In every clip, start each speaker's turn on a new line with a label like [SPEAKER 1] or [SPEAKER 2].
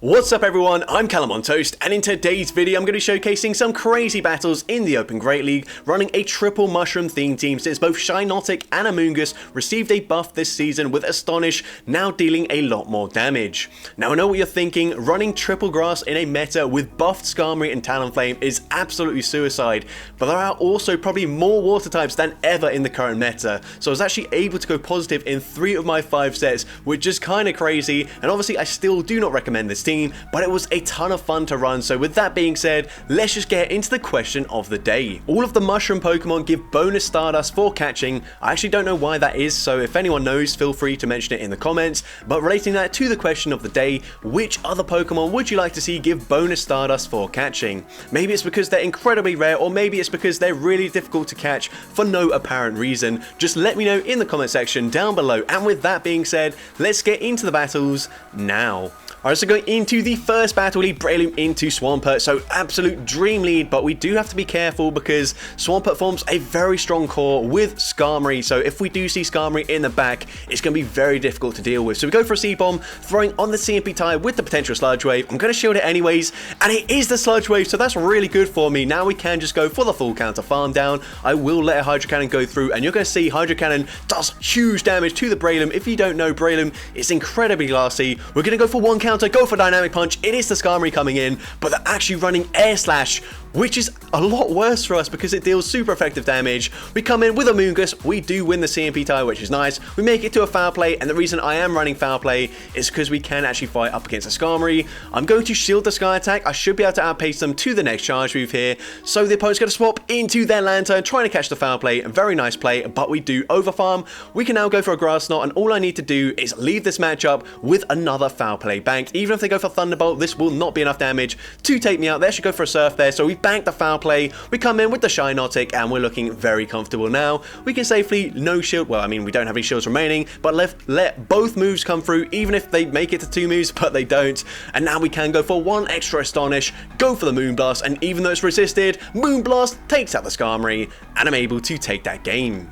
[SPEAKER 1] What's up everyone, I'm CallumOnToast, and in today's video I'm going to be showcasing some crazy battles in the Open Great League, running a triple mushroom themed team since both Shinotic and Amoongus received a buff this season, with Astonish now dealing a lot more damage. Now I know what you're thinking, running triple grass in a meta with buffed Skarmory and Talonflame is absolutely suicide, but there are also probably more water types than ever in the current meta, so I was actually able to go positive in 3 of my 5 sets, which is kind of crazy, and obviously I still do not recommend this team, but it was a ton of fun to run. So with that being said, let's just get into the question of the day. All of the mushroom Pokemon give bonus Stardust for catching. I actually don't know why that is, so if anyone knows, feel free to mention it in the comments. But relating that to the question of the day, which other Pokemon would you like to see give bonus Stardust for catching? Maybe it's because they're incredibly rare, or maybe it's because they're really difficult to catch for no apparent reason. Just let me know in the comment section down below. And with that being said, let's get into the battles now. Alright, so going into the first battle lead, Breloom into Swampert, so absolute dream lead, but we do have to be careful because Swampert forms a very strong core with Skarmory, so if we do see Skarmory in the back, it's going to be very difficult to deal with. So we go for a Seed Bomb, throwing on the CMP tie with the potential Sludge Wave. I'm going to shield it anyways, and it is the Sludge Wave, so that's really good for me. Now we can just go for the full counter farm down. I will let a Hydro Cannon go through, and you're going to see Hydro Cannon does huge damage to the Breloom. If you don't know, Breloom is incredibly glassy. We're going to go for one counter, go for Dynamic Punch. It is the Skarmory coming in, but they're actually running Air Slash, which is a lot worse for us because it deals super effective damage. We come in with Amoongus, we do win the CMP tie, which is nice. We make it to a Foul Play, and the reason I am running Foul Play is because we can actually fight up against a Skarmory. I'm going to shield the Sky Attack. I should be able to outpace them to the next charge move here. So the opponent's going to swap into their Lantern, trying to catch the Foul Play. A very nice play, but we do overfarm. We can now go for a Grass Knot, and all I need to do is leave this matchup with another Foul Play banked. Even if they go for Thunderbolt, this will not be enough damage to take me out. They should go for a Surf there, so we bank the Foul Play. We come in with the Shinotic, and we're looking very comfortable now. We can safely no shield, well, I mean, we don't have any shields remaining, but let both moves come through, even if they make it to 2 moves, but they don't. And now we can go for 1 extra Astonish, go for the Moonblast, and even though it's resisted, Moonblast takes out the Skarmory, and I'm able to take that game.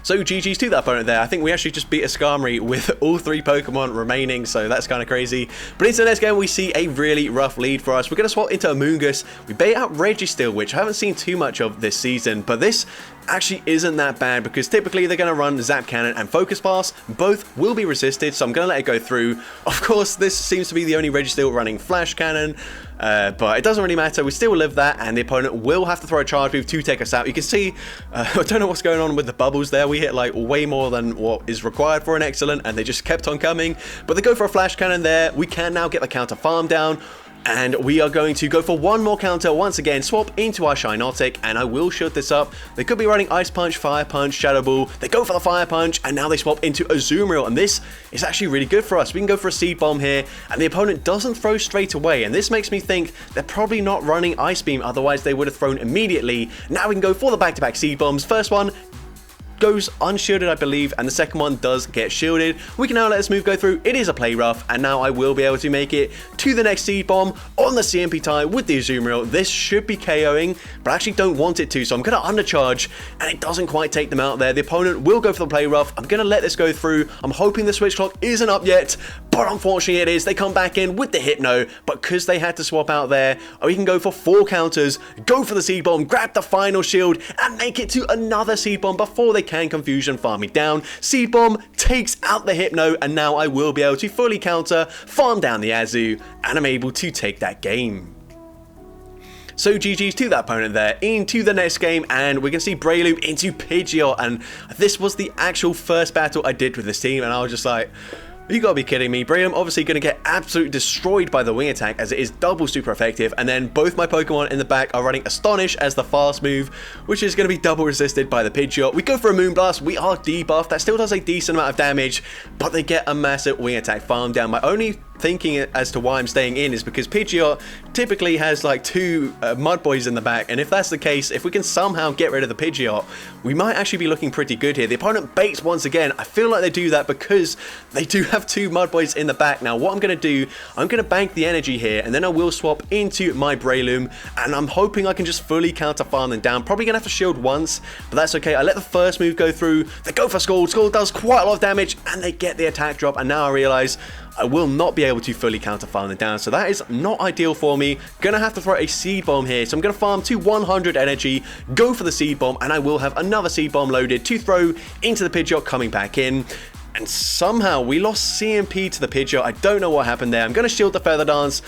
[SPEAKER 1] So GG's to that opponent there. I think we actually just beat a Skarmory with all 3 Pokemon remaining, so that's kind of crazy. But into the next game, we see a really rough lead for us. We're going to swap into Amoongus. We bait out Registeel, which I haven't seen too much of this season, but this actually isn't that bad because typically they're going to run Zap Cannon and Focus Blast. Both will be resisted, so I'm going to let it go through. Of course, this seems to be the only Registeel running Flash Cannon, but it doesn't really matter. We still live that, and the opponent will have to throw a charge move to take us out. You can see, I don't know what's going on with the bubbles there. We hit like way more than what is required for an excellent, and they just kept on coming. But they go for a Flash Cannon there. We can now get the counter farm down. And we are going to go for one more counter once again, swap into our Shinotic, and I will shield this up. They could be running Ice Punch, Fire Punch, Shadow Ball. They go for the Fire Punch, and now they swap into Azumarill, and this is actually really good for us. We can go for a Seed Bomb here, and the opponent doesn't throw straight away, and this makes me think they're probably not running Ice Beam, otherwise they would have thrown immediately. Now we can go for the back-to-back Seed Bombs. First one goes unshielded, I believe, and the second one does get shielded. We can now let this move go through. It is a play rough, and now I will be able to make it to the next Seed Bomb on the CMP tie with the Azumarill. This should be KOing, but I actually don't want it to, so I'm going to undercharge, and it doesn't quite take them out there. The opponent will go for the play rough. I'm going to let this go through. I'm hoping the switch clock isn't up yet, but unfortunately it is. They come back in with the Hypno, but because they had to swap out there, we can go for 4 counters, go for the Seed Bomb, grab the final shield, and make it to another Seed Bomb before they can Confusion farm me down. Seed Bomb takes out the Hypno, and now I will be able to fully counter, farm down the Azu, and I'm able to take that game. So GG's to that opponent there. Into the next game, and we can see Breloom into Pidgeot, and this was the actual first battle I did with this team, and I was just like, you gotta be kidding me. Breloom obviously going to get absolutely destroyed by the wing attack as it is double super effective, and then both my Pokemon in the back are running Astonish as the fast move, which is going to be double resisted by the Pidgeot. We go for a Moonblast. We are debuffed. That still does a decent amount of damage, but they get a massive wing attack farm down. My only thinking as to why I'm staying in is because Pidgeot typically has like 2 Mud Boys in the back, and if that's the case, if we can somehow get rid of the Pidgeot, we might actually be looking pretty good here. The opponent baits once again. I feel like they do that because they do have 2 Mud Boys in the back. Now what I'm going to do, I'm going to bank the energy here, and then I will swap into my Breloom, and I'm hoping I can just fully counter farm them down. Probably going to have to shield once, but that's okay. I let the first move go through. They go for Scald. Scald does quite a lot of damage, and they get the attack drop, and now I realize I will not be able to fully counter farm them down, so that is not ideal for me. Gonna have to throw a seed bomb here, so I'm gonna farm to 100 energy, go for the seed bomb, and I will have another seed bomb loaded to throw into the Pidgeot coming back in. And somehow we lost CMP to the Pidgeot. I don't know what happened there. I'm gonna shield the Feather Dance.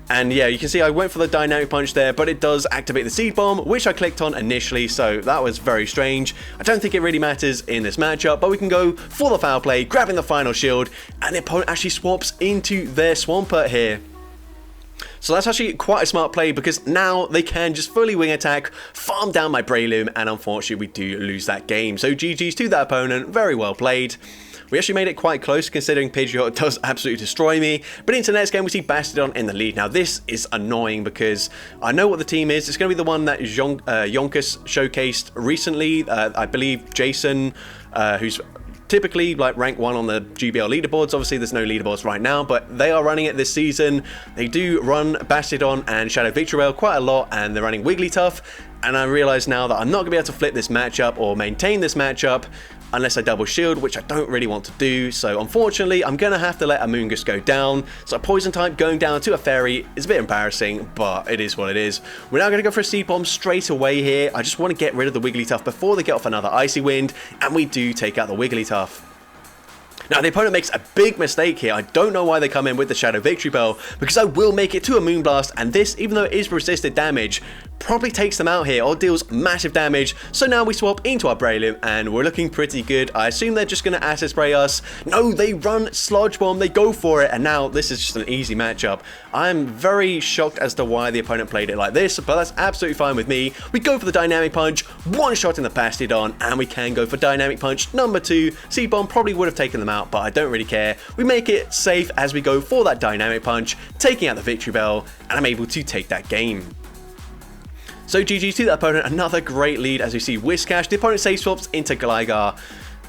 [SPEAKER 1] And yeah, you can see I went for the Dynamic Punch there, but it does activate the Seed Bomb, which I clicked on initially, so that was very strange. I don't think it really matters in this matchup, but we can go for the Foul Play, grabbing the final shield, and the opponent actually swaps into their Swampert here. So that's actually quite a smart play, because now they can just fully wing attack, farm down my Breloom, and unfortunately we do lose that game. So GG's to that opponent, very well played. We actually made it quite close considering Pidgeot does absolutely destroy me. But into the next game we see Bastiodon in the lead. Now this is annoying because I know what the team is. It's going to be the one that Yonkers showcased recently. I believe Jason, who's typically like rank 1 on the GBL leaderboards. Obviously there's no leaderboards right now, but they are running it this season. They do run Bastiodon and Shadow Victreebel quite a lot, and they're running Wigglytuff. And I realize now that I'm not going to be able to flip this matchup or maintain this matchup unless I double shield, which I don't really want to do. So unfortunately, I'm going to have to let Amoonguss go down. So a poison type going down to a fairy is a bit embarrassing, but it is what it is. We're now going to go for a Seed Bomb straight away here. I just want to get rid of the Wigglytuff before they get off another Icy Wind, and we do take out the Wigglytuff. Now, the opponent makes a big mistake here. I don't know why they come in with the Shadow Victreebel, because I will make it to a Moonblast, and this, even though it is resisted damage, probably takes them out here or deals massive damage. So now we swap into our Breloom, and we're looking pretty good. I assume they're just going to Acid Spray us. No, they run Sludge Bomb, they go for it, and now this is just an easy matchup. I'm very shocked as to why the opponent played it like this, but that's absolutely fine with me. We go for the Dynamic Punch, one shot in the Bastiodon, and we can go for Dynamic Punch number 2. Seed Bomb probably would have taken them out, but I don't really care. We make it safe as we go for that Dynamic Punch, taking out the Victreebel, and I'm able to take that game. So GG's to that opponent, another great lead as we see Whiscash. The opponent safe swaps into Gligar,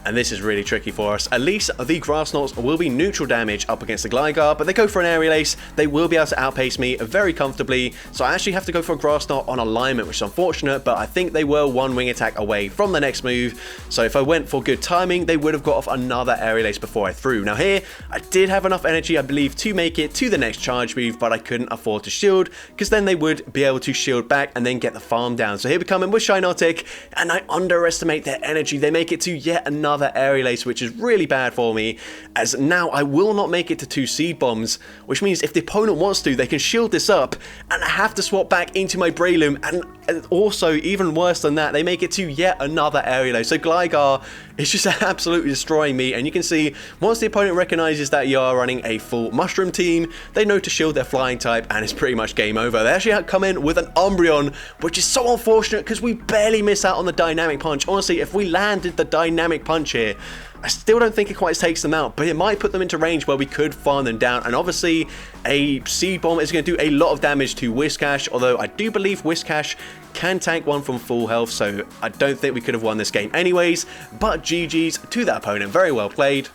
[SPEAKER 1] and this is really tricky for us. At least the Grass Knots will be neutral damage up against the Gligar, but they go for an Aerial Ace. They will be able to outpace me very comfortably, so I actually have to go for a Grass Knot on alignment, which is unfortunate, but I think they were one wing attack away from the next move, so if I went for good timing, they would have got off another Aerial Ace before I threw. Now here, I did have enough energy, I believe, to make it to the next charge move, but I couldn't afford to shield, because then they would be able to shield back and then get the farm down. So here we come in with Shinotic, and I underestimate their energy. They make it to yet another Aerial Ace, which is really bad for me, as now I will not make it to 2 Seed Bombs, which means if the opponent wants to, they can shield this up, and I have to swap back into my Breloom, and also, even worse than that, they make it to yet another Aerial Ace. So Gligar is just absolutely destroying me, and you can see, once the opponent recognizes that you are running a full Mushroom team, they know to shield their Flying type, and it's pretty much game over. They actually come in with an Umbreon, which is so unfortunate, because we barely miss out on the Dynamic Punch. Honestly, if we landed the Dynamic Punch here, I still don't think it quite takes them out, but it might put them into range where we could farm them down. And obviously, a Seed Bomb is going to do a lot of damage to Whiscash, although I do believe Whiscash can tank one from full health, so I don't think we could have won this game anyways. But GG's to that opponent, very well played.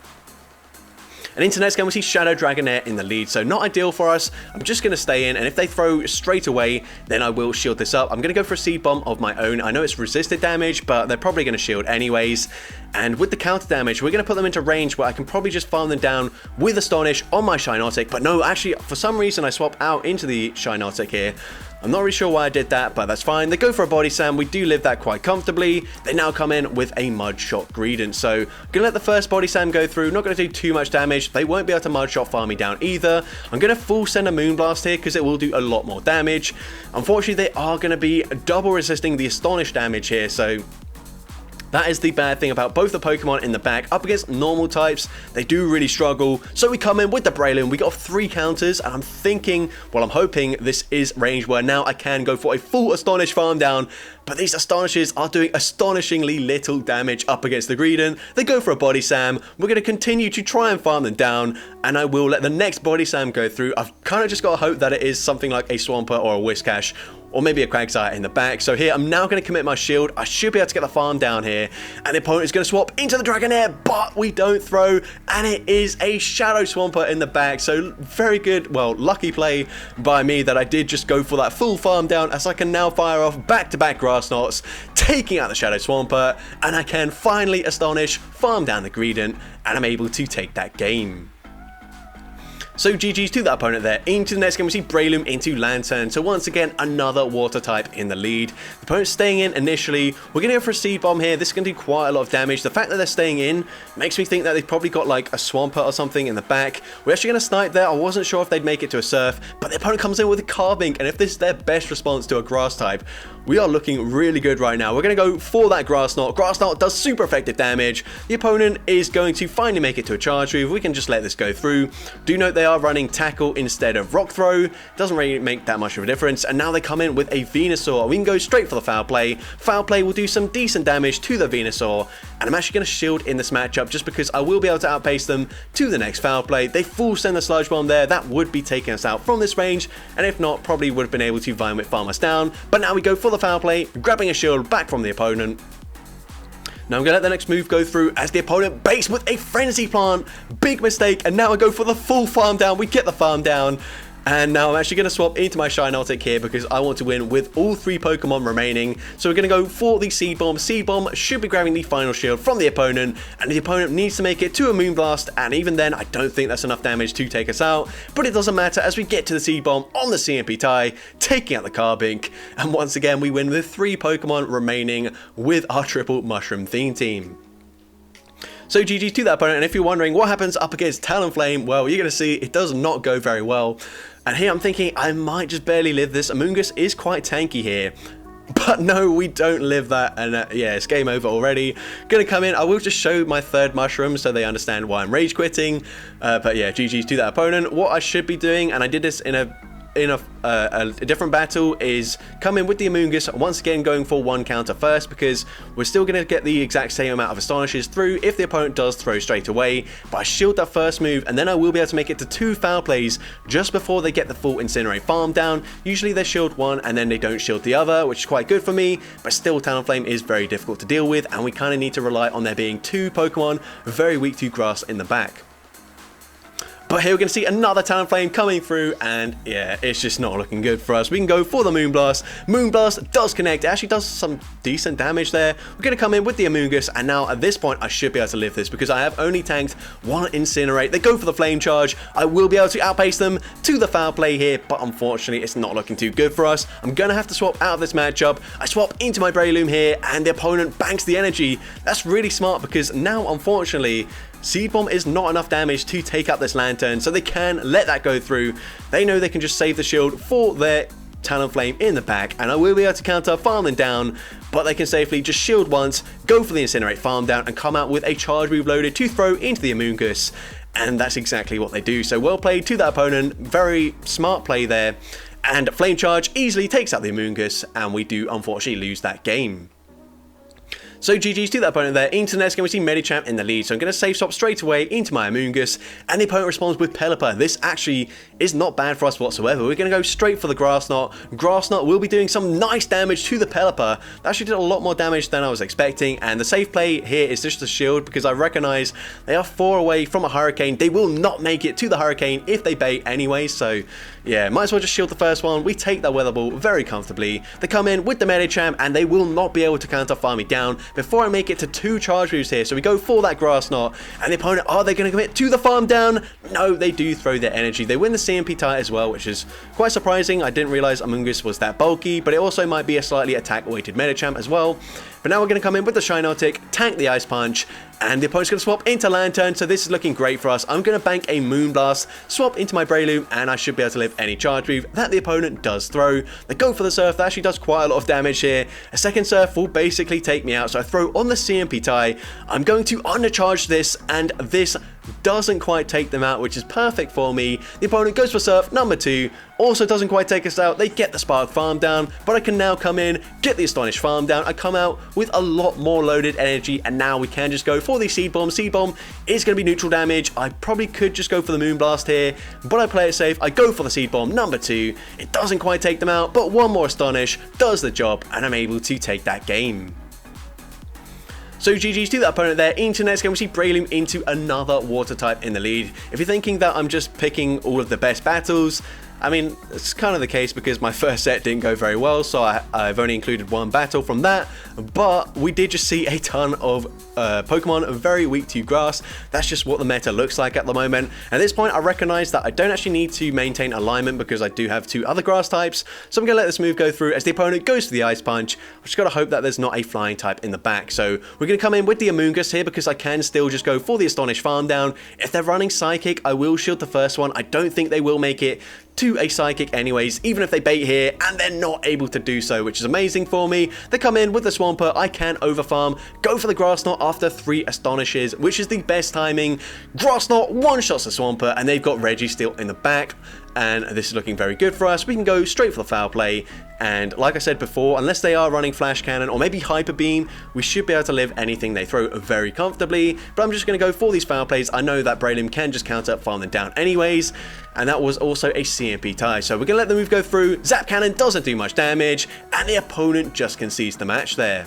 [SPEAKER 1] And into the next game, we see Shadow Dragonair in the lead, so not ideal for us. I'm just going to stay in, and if they throw straight away, then I will shield this up. I'm going to go for a Seed Bomb of my own. I know it's resisted damage, but they're probably going to shield anyways. And with the counter damage, we're going to put them into range where I can probably just farm them down with Astonish on my Shinotic. But no, actually, for some reason, I swap out into the Shinotic here. I'm not really sure why I did that, but that's fine. They go for a Body Slam. We do live that quite comfortably. They now come in with a Mud Shot Greedent. So, I'm going to let the first Body Slam go through. Not going to do too much damage. They won't be able to Mud Shot farm me down either. I'm going to full send a Moonblast here because it will do a lot more damage. Unfortunately, they are going to be double resisting the Astonish damage here, so that is the bad thing about both the Pokemon in the back. Up against normal types, they do really struggle. So we come in with the Breloom. We got off 3 counters, and I'm thinking, well, I'm hoping this is range where now I can go for a full Astonish farm down. But these Astonishes are doing astonishingly little damage up against the Greedent. They go for a Body Slam. We're going to continue to try and farm them down, and I will let the next Body Slam go through. I've kind of just got to hope that it is something like a Swampert or a Whiscash, or maybe a Quagsire in the back. So here, I'm now going to commit my shield. I should be able to get the farm down here. And the opponent is going to swap into the Dragonair, but we don't throw. And it is a Shadow Swampert in the back. So very good, well, lucky play by me that I did just go for that full farm down, as I can now fire off back-to-back Grass Knots, taking out the Shadow Swampert. And I can finally Astonish, farm down the Greedent, and I'm able to take that game. So GG's to that opponent there. Into the next game we see Breloom into Lantern. So once again, another water type in the lead. The opponent's staying in initially. We're going to go for a Seed Bomb here. This is going to do quite a lot of damage. The fact that they're staying in makes me think that they've probably got like a Swampert or something in the back. We're actually going to snipe there. I wasn't sure if they'd make it to a Surf, but the opponent comes in with a Carbink, and if this is their best response to a Grass type, we are looking really good right now. We're going to go for that Grass Knot. Grass Knot does super effective damage. The opponent is going to finally make it to a Charge Move. We can just let this go through. Do note they are running Tackle instead of Rock Throw. Doesn't really make that much of a difference. And now they come in with a Venusaur. We can go straight for the Foul Play. Foul Play will do some decent damage to the Venusaur. And I'm actually going to shield in this matchup just because I will be able to outpace them to the next Foul Play. They full send the Sludge Bomb there. That would be taking us out from this range. And if not, probably would have been able to Vine Farm us down. But now we go for the Foul Play, grabbing a shield back from the opponent. Now I'm going to let the next move go through as the opponent baits with a Frenzy Plant. Big mistake, and now I go for the full farm down. We get the farm down. And now I'm actually going to swap into my Shiinotic here because I want to win with all 3 Pokemon remaining. So we're going to go for the Seed Bomb. Seed Bomb should be grabbing the final shield from the opponent, and the opponent needs to make it to a Moonblast, and even then I don't think that's enough damage to take us out. But it doesn't matter as we get to the Seed Bomb on the CMP tie, taking out the Carbink, and once again we win with 3 Pokemon remaining with our triple Mushroom theme team. So GG's to that opponent, and if you're wondering what happens up against Talonflame, well, you're going to see it does not go very well. And here I'm thinking I might just barely live this. Amoonguss is quite tanky here. But no, we don't live that, and yeah, it's game over already. Gonna come in, I will just show my 3rd mushroom so they understand why I'm rage quitting. But yeah, GG's to that opponent. What I should be doing, and I did this in a different battle, is come in with the Amoonguss, once again going for 1 counter first, because we're still going to get the exact same amount of Astonishes through if the opponent does throw straight away. But I shield that first move, and then I will be able to make it to 2 Foul Plays just before they get the full Incinerate farm down. Usually they shield one and then they don't shield the other, which is quite good for me, but still Talonflame is very difficult to deal with, and we kind of need to rely on there being 2 Pokemon very weak to Grass in the back. But here we're going to see another Talonflame coming through, and yeah, it's just not looking good for us. We can go for the Moonblast. Moonblast does connect. It actually does some decent damage there. We're going to come in with the Amoonguss, and now at this point I should be able to live this because I have only tanked 1 Incinerate. They go for the Flame Charge. I will be able to outpace them to the Foul Play here, but unfortunately it's not looking too good for us. I'm going to have to swap out of this matchup. I swap into my Breloom here, and the opponent banks the energy. That's really smart because now, unfortunately, Seed Bomb is not enough damage to take out this Lantern, so they can let that go through. They know they can just save the shield for their Talonflame in the back, and I will be able to counter farm them down, but they can safely just shield once, go for the Incinerate farm down, and come out with a Charge Move loaded to throw into the Amoonguss. And that's exactly what they do. So well played to that opponent, very smart play there. And Flame Charge easily takes out the Amoonguss, and we do unfortunately lose that game. So GG's to that opponent there. Into the next game we see Medicham in the lead, so I'm going to save swap straight away into my Amoonguss, and the opponent responds with Pelipper. This actually is not bad for us whatsoever. We're going to go straight for the Grass Knot. Grass Knot will be doing some nice damage to the Pelipper. That actually did a lot more damage than I was expecting, and the safe play here is just the shield because I recognize they are 4 away from a Hurricane. They will not make it to the Hurricane if they bait anyway, so yeah, might as well just shield the first one. We take that Weather Ball very comfortably. They come in with the Medicham, and they will not be able to counter farm me down before I make it to 2 Charge Moves here. So we go for that Grass Knot, and the opponent, are they going to commit to the farm down? No, they do throw their energy. They win the CMP tie as well, which is quite surprising. I didn't realize Amoonguss was that bulky, but it also might be a slightly attack-weighted Medicham as well. But now we're going to come in with the Shiinotic, tank the Ice Punch, and the opponent's going to swap into Lantern, so this is looking great for us. I'm going to bank a Moonblast, swap into my Breloom, and I should be able to live any Charge Move that the opponent does throw. They go for the Surf. That actually does quite a lot of damage here. A second Surf will basically take me out, so I throw on the CMP tie. I'm going to undercharge this, and this doesn't quite take them out, which is perfect for me. The opponent goes for Surf number 2, also doesn't quite take us out. They get the Spark farm down, but I can now come in, get the Astonish farm down. I come out with a lot more loaded energy, and now we can just go for the Seed Bomb. Seed Bomb is going to be neutral damage. I probably could just go for the Moonblast here, but I play it safe. I go for the Seed Bomb number 2. It doesn't quite take them out, but one more Astonish does the job, and I'm able to take that game. So GG's to that opponent there. Into the next game we see Breloom into another water type in the lead. If you're thinking that I'm just picking all of the best battles, I mean, it's kind of the case because my first set didn't go very well, so I've only included one battle from that, but we did just see a ton of Pokemon very weak to grass. That's just what the meta looks like at the moment. At this point, I recognize that I don't actually need to maintain alignment because I do have 2 other grass types, so I'm going to let this move go through as the opponent goes for the Ice Punch. I've just got to hope that there's not a flying type in the back, so we're going to come in with the Amoonguss here because I can still just go for the Astonish Farm Down. If they're running Psychic, I will shield the first one. I don't think they will make it to a Psychic anyways, even if they bait here, and they're not able to do so, which is amazing for me. They come in with the Swampert, I can overfarm, go for the Grass Knot after 3 Astonishes, which is the best timing. Grass Knot one-shots the Swampert, and they've got Registeel in the back, and this is looking very good for us. We can go straight for the Foul Play, and like I said before, unless they are running Flash Cannon or maybe Hyper Beam, we should be able to live anything they throw very comfortably, but I'm just going to go for these Foul Plays. I know that Breloom can just counter farm them down anyways, and that was also a CMP tie, so we're going to let the move go through. Zap Cannon doesn't do much damage, and the opponent just concedes the match there.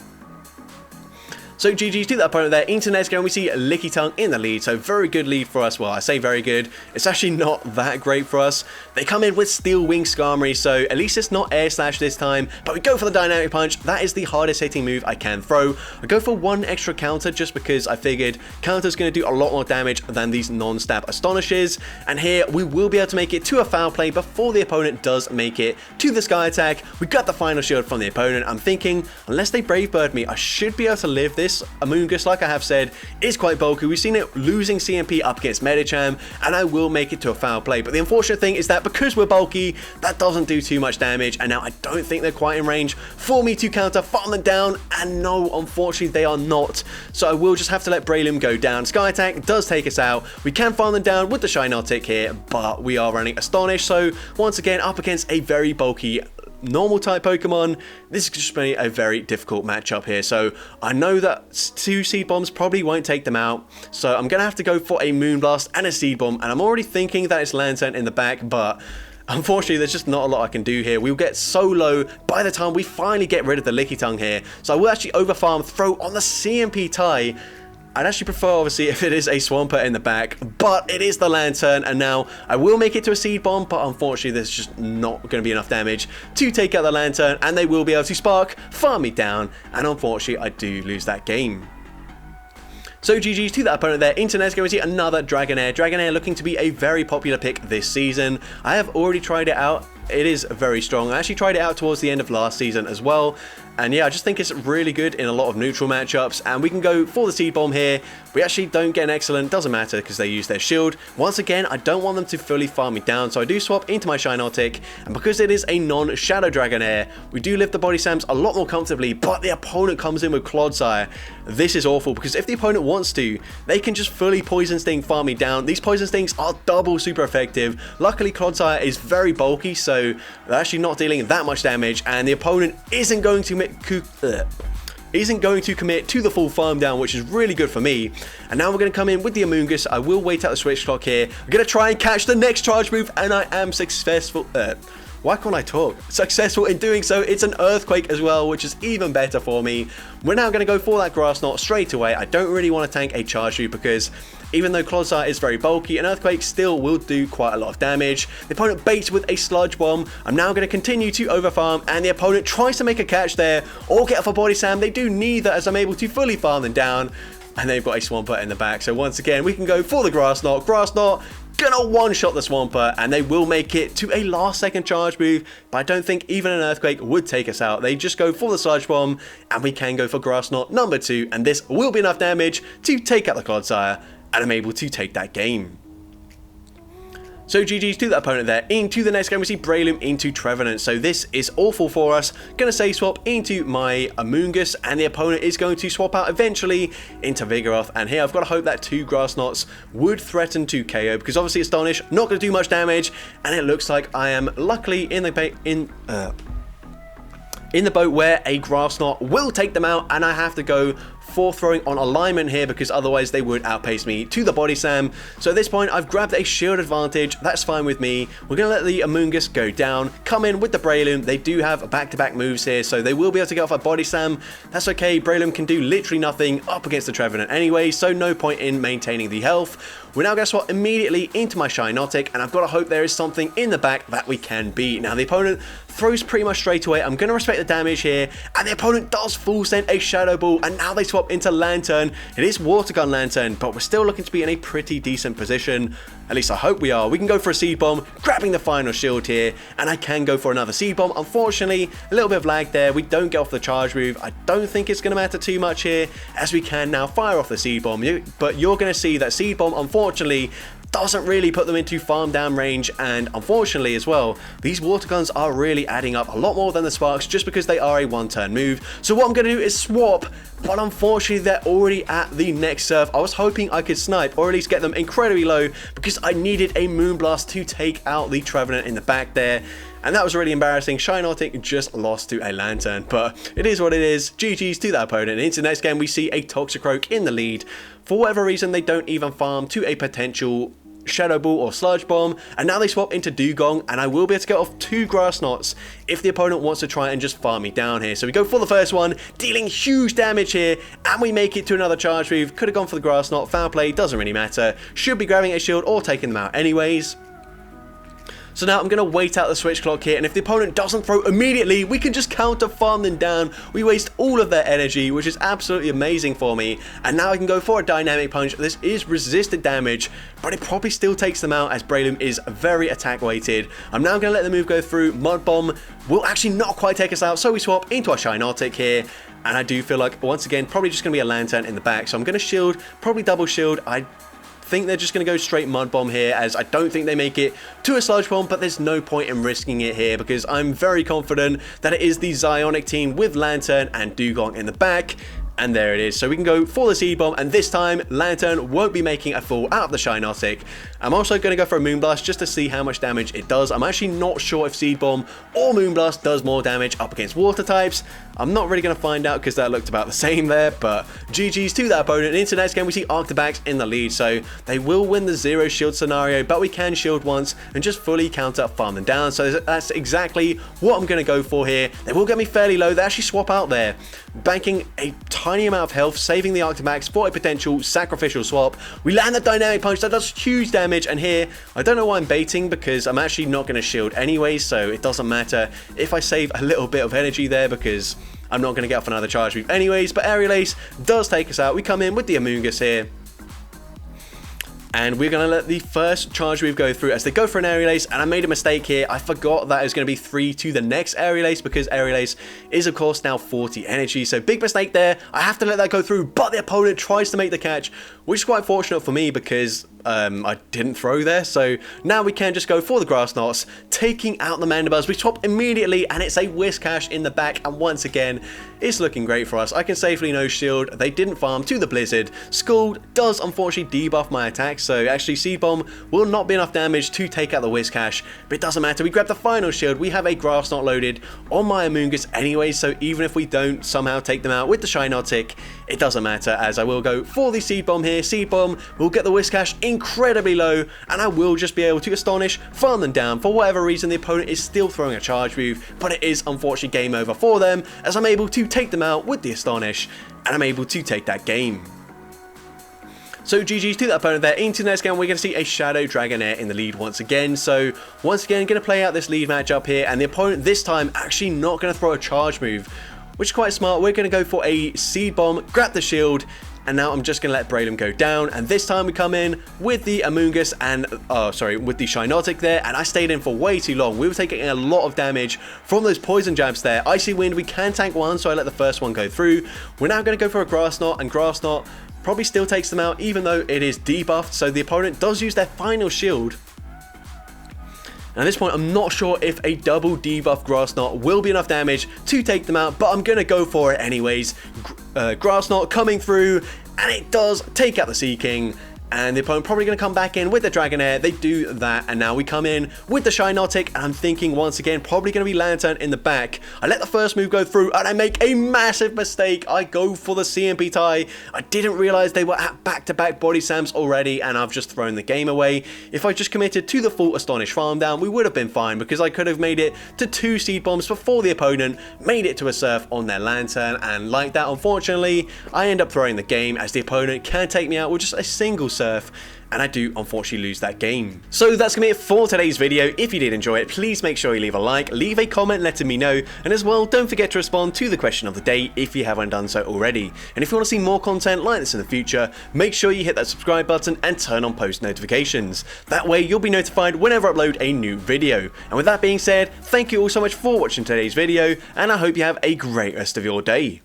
[SPEAKER 1] So GG's to that opponent there. Into next game, we see Lickitung in the lead, so very good lead for us. Well, I say very good. It's actually not that great for us. They come in with Steel Wing Skarmory, so at least it's not Air Slash this time, but we go for the Dynamic Punch. That is the hardest hitting move I can throw. I go for 1 extra counter just because I figured counter's going to do a lot more damage than these non-stab Astonishes, and here we will be able to make it to a Foul Play before the opponent does make it to the Sky Attack. We got the final shield from the opponent. I'm thinking, unless they Brave Bird me, I should be able to live this. Amoonguss, like I have said, is quite bulky. We've seen it losing CMP up against Medicham, and I will make it to a Foul Play. But the unfortunate thing is that because we're bulky, that doesn't do too much damage, and now I don't think they're quite in range for me to counter, farm them down, and no, unfortunately they are not. So I will just have to let Breloom go down. Sky Attack does take us out. We can farm them down with the Shinotic here, but we are running Astonish, so once again up against a very bulky normal type Pokemon. This is just been a very difficult matchup here, so I know that 2 Seed Bombs probably won't take them out, so I'm gonna have to go for a Moonblast and a Seed Bomb, and I'm already thinking that it's Lantern in the back, but unfortunately there's just not a lot I can do here. We'll get so low by the time we finally get rid of the Lickitung here, so I will actually overfarm, throw on the CMP tie. I'd actually prefer, obviously, if it is a Swampert in the back, but it is the Lantern, and now I will make it to a Seed Bomb, but unfortunately there's just not going to be enough damage to take out the Lantern, and they will be able to Spark, farm me down, and unfortunately I do lose that game. So GG's to that opponent there. Into next game, we see another Dragonair. Dragonair looking to be a very popular pick this season. I have already tried it out. It is very strong. I actually tried it out towards the end of last season as well. And yeah, I just think it's really good in a lot of neutral matchups. And we can go for the Seed Bomb here. We actually don't get an excellent. Doesn't matter because they use their shield. Once again, I don't want them to fully farm me down. So I do swap into my Shinotic. And because it is a non-Shadow Dragonair, we do lift the Body Slams a lot more comfortably. But the opponent comes in with Clodsire. This is awful because if the opponent wants to, they can just fully Poison Sting farm me down. These Poison Stings are double super effective. Luckily, Clodsire is very bulky, so they're actually not dealing that much damage, and the opponent isn't going to commit to the full farm down, which is really good for me. And now we're going to come in with the Amoonguss. I will wait out the switch clock here. We're going to try and catch the next charge move, and I am successful. Why can't I talk? Successful in doing so. It's an Earthquake as well, which is even better for me. We're now going to go for that Grass Knot straight away. I don't really want to tank a charge move because even though Clodsire is very bulky, an Earthquake still will do quite a lot of damage. The opponent baits with a Sludge Bomb. I'm now going to continue to overfarm, and the opponent tries to make a catch there or get off a Body Slam. They do neither as I'm able to fully farm them down, and they've got a Swampert in the back. So once again, we can go for the Grass Knot. Grass Knot gonna one-shot the Swampert, and they will make it to a last-second charge move, but I don't think even an Earthquake would take us out. They just go for the Sludge Bomb, and we can go for Grass Knot number 2, and this will be enough damage to take out the Clodsire, and I'm able to take that game. So GG's to that opponent there. Into the next game, we see Breloom into Trevenant. So this is awful for us. Gonna say swap into my Amoonguss, and the opponent is going to swap out eventually into Vigoroth. And here I've got to hope that 2 Grass Knots would threaten to KO, because obviously Astonish not going to do much damage, and it looks like I am luckily in the boat where a Grass Knot will take them out, and I have to go for throwing on alignment here because otherwise they would outpace me to the body slam. So at this point, I've grabbed a shield advantage. That's fine with me. We're going to let the Amoongus go down, come in with the Breloom. They do have back-to-back moves here, so they will be able to get off a body slam. That's okay. Breloom can do literally nothing up against the Trevenant anyway, so no point in maintaining the health. We're now going to swap immediately into my Shinotic, and I've got to hope there is something in the back that we can beat. Now, the opponent throws pretty much straight away. I'm going to respect the damage here, and the opponent does full send a Shadow Ball, and now they swap into Lantern. It is Water Gun Lantern, but we're still looking to be in a pretty decent position. At least I hope we are. We can go for a Seed Bomb, grabbing the final shield here, and I can go for another Seed Bomb. Unfortunately, a little bit of lag there. We don't get off the charge move. I don't think it's going to matter too much here, as we can now fire off the Seed Bomb. But you're going to see that Seed Bomb, unfortunately, doesn't really put them into farm down range, and unfortunately as well, these water guns are really adding up a lot more than the sparks just because they are a one-turn move. So what I'm going to do is swap, but unfortunately they're already at the next surf. I was hoping I could snipe or at least get them incredibly low because I needed a Moonblast to take out the Trevenant in the back there. And that was really embarrassing. Shinotic just lost to a Lantern, but it is what it is. GG's to that opponent. Into the next game, we see a Toxicroak in the lead. For whatever reason, they don't even farm to a potential Shadow Ball or Sludge Bomb, and now they swap into Dugong, and I will be able to get off 2 Grass Knots if the opponent wants to try and just farm me down here. So we go for the first one, dealing huge damage here, and we make it to another charge move. Could have gone for the Grass Knot. Foul play, doesn't really matter. Should be grabbing a shield or taking them out anyways. So now I'm going to wait out the switch clock here, and if the opponent doesn't throw immediately, we can just counter farm them down. We waste all of their energy, which is absolutely amazing for me. And now I can go for a Dynamic Punch. This is resisted damage, but it probably still takes them out as Breloom is very attack weighted. I'm now going to let the move go through. Mud Bomb will actually not quite take us out, so we swap into our Shinotic here. And I do feel like, once again, probably just going to be a Lantern in the back. So I'm going to shield, probably double shield. I think they're just going to go straight Mud Bomb here, as I don't think they make it to a Sludge Bomb, but there's no point in risking it here because I'm very confident that it is the Zionic team with Lantern and Dugong in the back. And there it is. So we can go for the Seed Bomb, and this time Lantern won't be making a fool out of the Shinotic. I'm also going to go for a Moonblast just to see how much damage it does. I'm actually not sure if Seed Bomb or Moonblast does more damage up against water types. I'm not really going to find out because that looked about the same there, but GG's to that opponent. And into the next game, we see Arctobax in the lead, so they will win the 0 shield scenario, but we can shield once and just fully counter farm them down. So that's exactly what I'm going to go for here. They will get me fairly low. They actually swap out there, banking a tiny amount of health, saving the Arctobax for a potential sacrificial swap. We land the Dynamic Punch. That does huge damage, and here, I don't know why I'm baiting because I'm actually not going to shield anyway, so it doesn't matter if I save a little bit of energy there because I'm not going to get off another charge move anyways. But Aerial Ace does take us out. We come in with the Amoongus here, and we're going to let the first charge move go through as they go for an Aerial Ace, and I made a mistake here. I forgot that it was going to be 3 to the next Aerial Ace because Aerial Ace is, of course, now 40 energy. So big mistake there. I have to let that go through, but the opponent tries to make the catch, which is quite fortunate for me because I didn't throw there. So now we can just go for the Grass Knots, taking out the Mandibuzz. We swap immediately, and it's a Whiscash in the back, and once again, it's looking great for us. I can safely no shield. They didn't farm to the Blizzard. Scald does unfortunately debuff my attacks, so actually Seed Bomb will not be enough damage to take out the Whiscash, but it doesn't matter. We grab the final shield. We have a Grass Knot loaded on my Amoongus anyway, so even if we don't somehow take them out with the Shinotic, it doesn't matter, as I will go for the Seed Bomb here. Seed Bomb will get the Whiscash incredibly low, and I will just be able to Astonish, farm them down. For whatever reason, the opponent is still throwing a charge move, but it is unfortunately game over for them, as I'm able to take them out with the Astonish, and I'm able to take that game. So GG's to that opponent there. Into the next game, we're going to see a Shadow Dragonair in the lead once again. So once again, going to play out this lead matchup here, and the opponent this time actually not going to throw a charge move, which is quite smart. We're going to go for a Seed Bomb, grab the shield, and now I'm just going to let Breloom go down. And this time we come in with the Amoongus and, with the Shinotic there. And I stayed in for way too long. We were taking a lot of damage from those poison jabs there. Icy Wind, we can tank one, so I let the first one go through. We're now going to go for a Grass Knot, and Grass Knot probably still takes them out, even though it is debuffed. So the opponent does use their final shield. And at this point, I'm not sure if a double debuff Grass Knot will be enough damage to take them out, but I'm going to go for it anyways. Grass Knot coming through, and it does take out the Sea King. and the opponent probably going to come back in with the Dragonair. They do that, and now we come in with the Shinotic, and I'm thinking once again probably going to be Lantern in the back. I let the first move go through, and I make a massive mistake. I go for the CMP tie. I didn't realize they were at back-to-back body slams already, and I've just thrown the game away. If I just committed to the full Astonish farm down, we would have been fine, because I could have made it to 2 seed bombs before the opponent made it to a Surf on their Lantern, and like that, unfortunately, I end up throwing the game as the opponent can take me out with just a single Surf, and I do unfortunately lose that game. So that's gonna be it for today's video. If you did enjoy it, please make sure you leave a like, leave a comment letting me know, and as well, don't forget to respond to the question of the day if you haven't done so already. And if you want to see more content like this in the future, make sure you hit that subscribe button and turn on post notifications. That way you'll be notified whenever I upload a new video. And with that being said, thank you all so much for watching today's video, and I hope you have a great rest of your day.